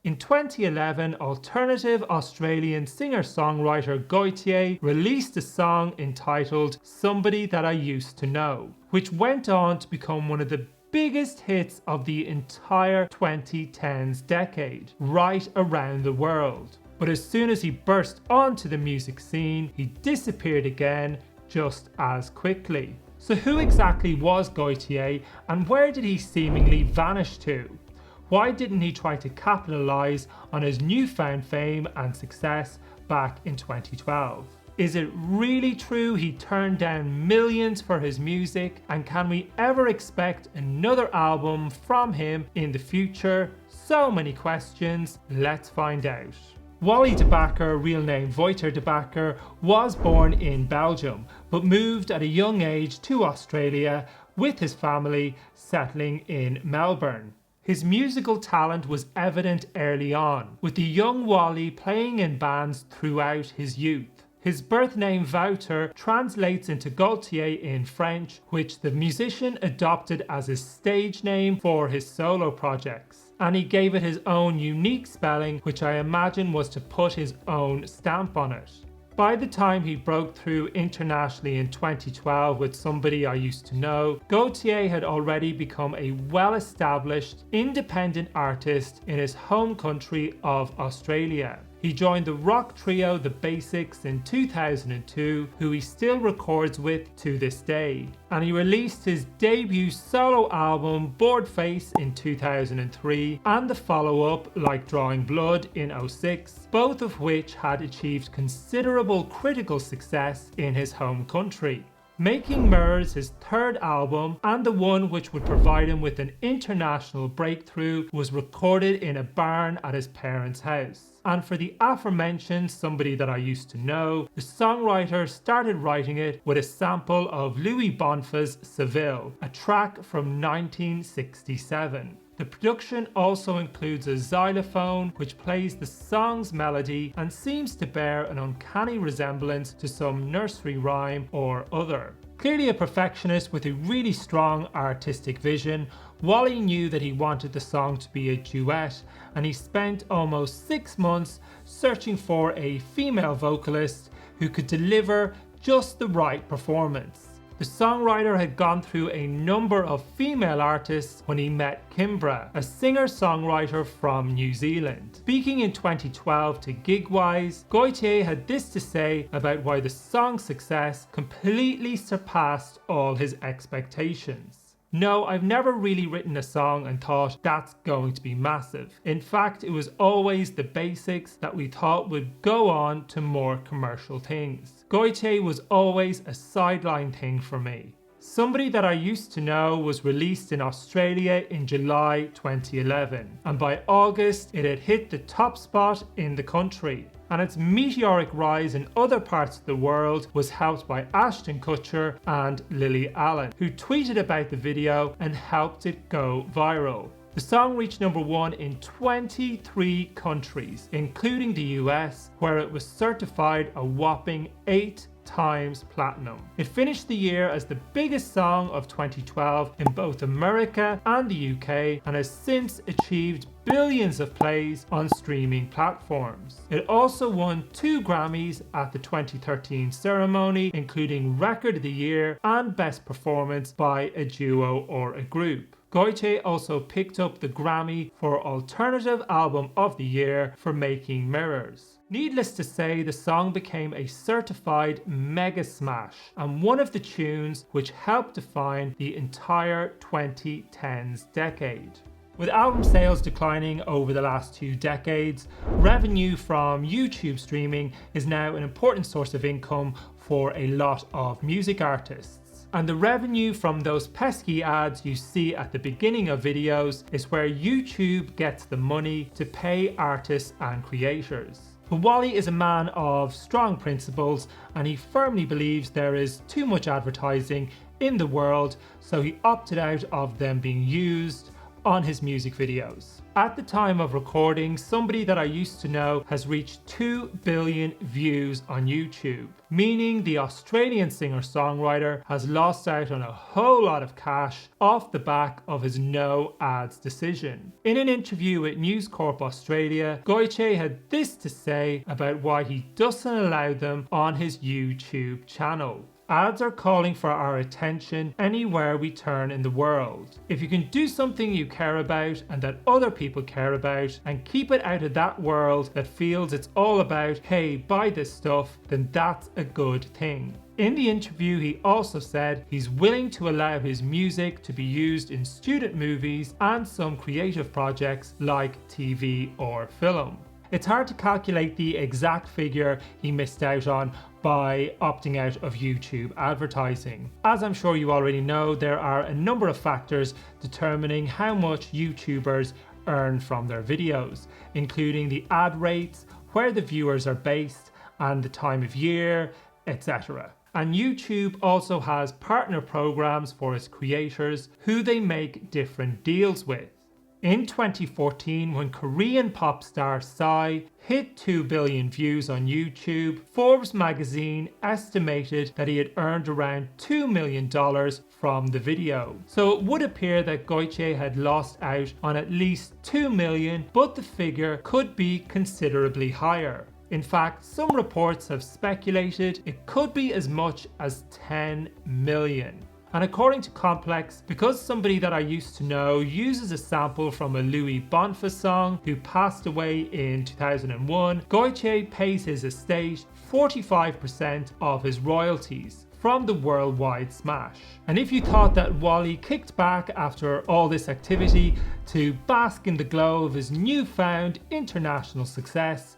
In 2011, alternative Australian singer-songwriter Gotye released a song entitled Somebody That I Used to Know, which went on to become one of the biggest hits of the entire 2010s decade, right around the world. But as soon as he burst onto the music scene, he disappeared again just as quickly. So who exactly was Gotye, and where did he seemingly vanish to? Why didn't he try to capitalise on his newfound fame and success back in 2012? Is it really true he turned down millions for his music, and can we ever expect another album from him in the future? So many questions, let's find out. Wally de Backer, real name Wouter de Backer, was born in Belgium, but moved at a young age to Australia with his family, settling in Melbourne. His musical talent was evident early on, with the young Wally playing in bands throughout his youth. His birth name Wouter translates into Gotye in French, which the musician adopted as his stage name for his solo projects. And he gave it his own unique spelling, which I imagine was to put his own stamp on it. By the time he broke through internationally in 2012 with Somebody I Used to Know, Gotye had already become a well-established, independent artist in his home country of Australia. He joined the rock trio The Basics in 2002, who he still records with to this day. And he released his debut solo album Boredface in 2003 and the follow-up Like Drawing Blood in 2006, both of which had achieved considerable critical success in his home country. Making Mirrors, his third album, and the one which would provide him with an international breakthrough, was recorded in a barn at his parents' house. And for the aforementioned Somebody That I Used to Know, the songwriter started writing it with a sample of Louis Bonfa's Seville, a track from 1967. The production also includes a xylophone which plays the song's melody and seems to bear an uncanny resemblance to some nursery rhyme or other. Clearly a perfectionist with a really strong artistic vision, Wally knew that he wanted the song to be a duet, and he spent almost 6 months searching for a female vocalist who could deliver just the right performance. The songwriter had gone through a number of female artists when he met Kimbra, a singer-songwriter from New Zealand. Speaking in 2012 to Gigwise, Goyte had this to say about why the song's success completely surpassed all his expectations. No, I've never really written a song and thought that's going to be massive. In fact, it was always the basics that we thought would go on to more commercial things. Goyte was always a sideline thing for me. Somebody That I Used to Know was released in Australia in July 2011, and by August it had hit the top spot in the country. And its meteoric rise in other parts of the world was helped by Ashton Kutcher and Lily Allen, who tweeted about the video and helped it go viral. The song reached #1 in 23 countries, including the US, where it was certified a whopping 8 times platinum. It finished the year as the biggest song of 2012 in both America and the UK, and has since achieved billions of plays on streaming platforms. It also won 2 Grammys at the 2013 ceremony, including Record of the Year and Best Performance by a Duo or a Group. Goyte also picked up the Grammy for Alternative Album of the Year for Making Mirrors. Needless to say, the song became a certified mega smash and one of the tunes which helped define the entire 2010s decade. With album sales declining over the last 2 decades, revenue from YouTube streaming is now an important source of income for a lot of music artists. And the revenue from those pesky ads you see at the beginning of videos is where YouTube gets the money to pay artists and creators. But Wally is a man of strong principles, and he firmly believes there is too much advertising in the world, so he opted out of them being used, on his music videos. At the time of recording, Somebody That I Used to Know has reached 2 billion views on YouTube, meaning the Australian singer-songwriter has lost out on a whole lot of cash off the back of his no ads decision. In an interview with News Corp Australia, Goyte had this to say about why he doesn't allow them on his YouTube channel. Ads are calling for our attention anywhere we turn in the world. If you can do something you care about and that other people care about and keep it out of that world that feels it's all about, hey, buy this stuff, then that's a good thing. In the interview, he also said he's willing to allow his music to be used in student movies and some creative projects like TV or film. It's hard to calculate the exact figure he missed out on by opting out of YouTube advertising. As I'm sure you already know, there are a number of factors determining how much YouTubers earn from their videos, including the ad rates, where the viewers are based, and the time of year, etc. And YouTube also has partner programs for its creators who they make different deals with. In 2014, when Korean pop star Psy hit 2 billion views on YouTube, Forbes magazine estimated that he had earned around $2 million from the video. So it would appear that Goyte had lost out on at least 2 million, but the figure could be considerably higher. In fact, some reports have speculated it could be as much as 10 million. And according to Complex, because Somebody That I Used to Know uses a sample from a Louis Bonfa song who passed away in 2001, Goyte pays his estate 45% of his royalties from the worldwide smash. And if you thought that Wally kicked back after all this activity to bask in the glow of his newfound international success,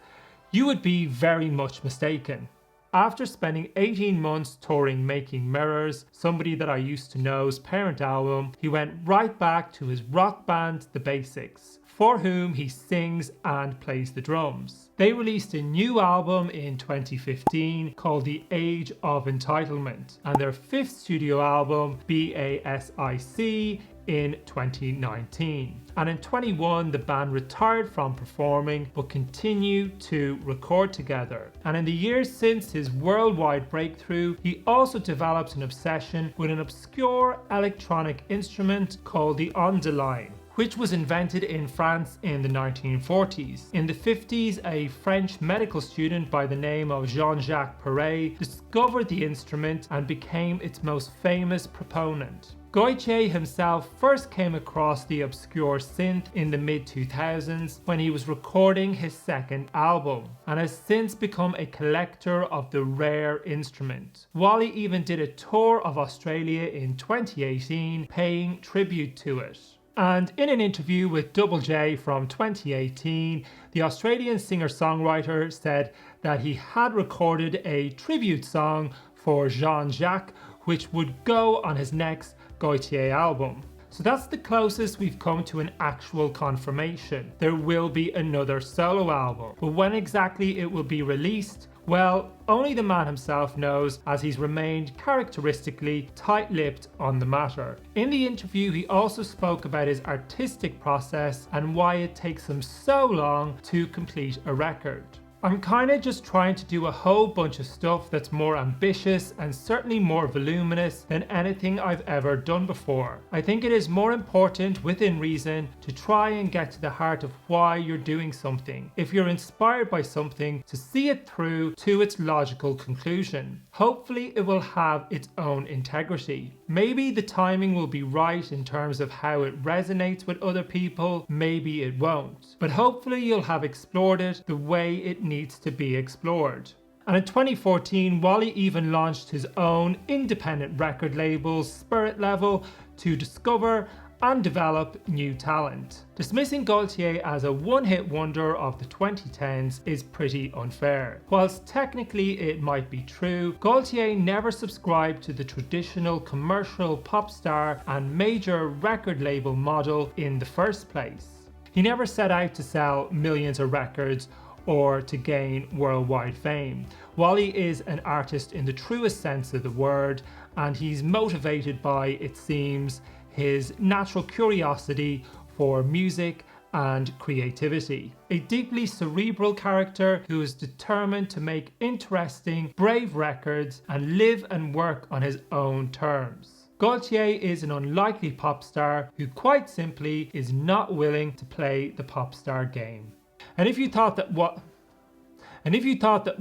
you would be very much mistaken. After spending 18 months touring Making Mirrors, Somebody That I Used to Know's parent album, he went right back to his rock band The Basics, for whom he sings and plays the drums. They released a new album in 2015 called The Age of Entitlement, and their fifth studio album, BASIC, in 2019. And in 21, the band retired from performing but continued to record together. And in the years since his worldwide breakthrough, he also developed an obsession with an obscure electronic instrument called the ondeline, which was invented in France in the 1940s. In the 50s, a French medical student by the name of Jean-Jacques Perret discovered the instrument and became its most famous proponent. Goyte himself first came across the obscure synth in the mid-2000s when he was recording his second album, and has since become a collector of the rare instrument. Wally even did a tour of Australia in 2018, paying tribute to it. And in an interview with Double J from 2018, the Australian singer-songwriter said that he had recorded a tribute song for Jean-Jacques, which would go on his next Gotye album. So that's the closest we've come to an actual confirmation. There will be another solo album, but when exactly it will be released, well, only the man himself knows, as he's remained characteristically tight-lipped on the matter. In the interview, he also spoke about his artistic process and why it takes him so long to complete a record. I'm kinda just trying to do a whole bunch of stuff that's more ambitious and certainly more voluminous than anything I've ever done before. I think it is more important, within reason, to try and get to the heart of why you're doing something. If you're inspired by something, to see it through to its logical conclusion. Hopefully it will have its own integrity. Maybe the timing will be right in terms of how it resonates with other people, maybe it won't. But hopefully you'll have explored it the way it needs to be explored. And in 2014, Wally even launched his own independent record label, Spirit Level, to discover and develop new talent. Dismissing Gotye as a one-hit wonder of the 2010s is pretty unfair. Whilst technically it might be true, Gotye never subscribed to the traditional commercial pop star and major record label model in the first place. He never set out to sell millions of records or to gain worldwide fame. Wally is an artist in the truest sense of the word, and he's motivated by, it seems, his natural curiosity for music and creativity. A deeply cerebral character who is determined to make interesting, brave records and live and work on his own terms. Gotye is an unlikely pop star who quite simply is not willing to play the pop star game. And if you thought that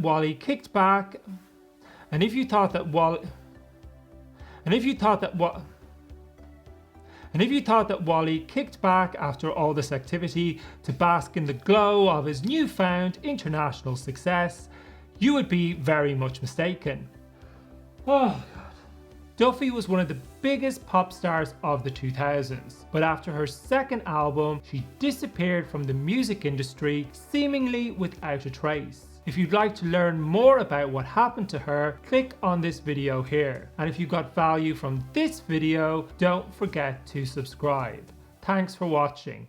Wally kicked back, and if you thought that Wally kicked back after all this activity to bask in the glow of his newfound international success, you would be very much mistaken. Oh God. Duffy was one of the biggest pop stars of the 2000s, but after her second album, she disappeared from the music industry seemingly without a trace. If you'd like to learn more about what happened to her, click on this video here. And if you got value from this video, don't forget to subscribe. Thanks for watching.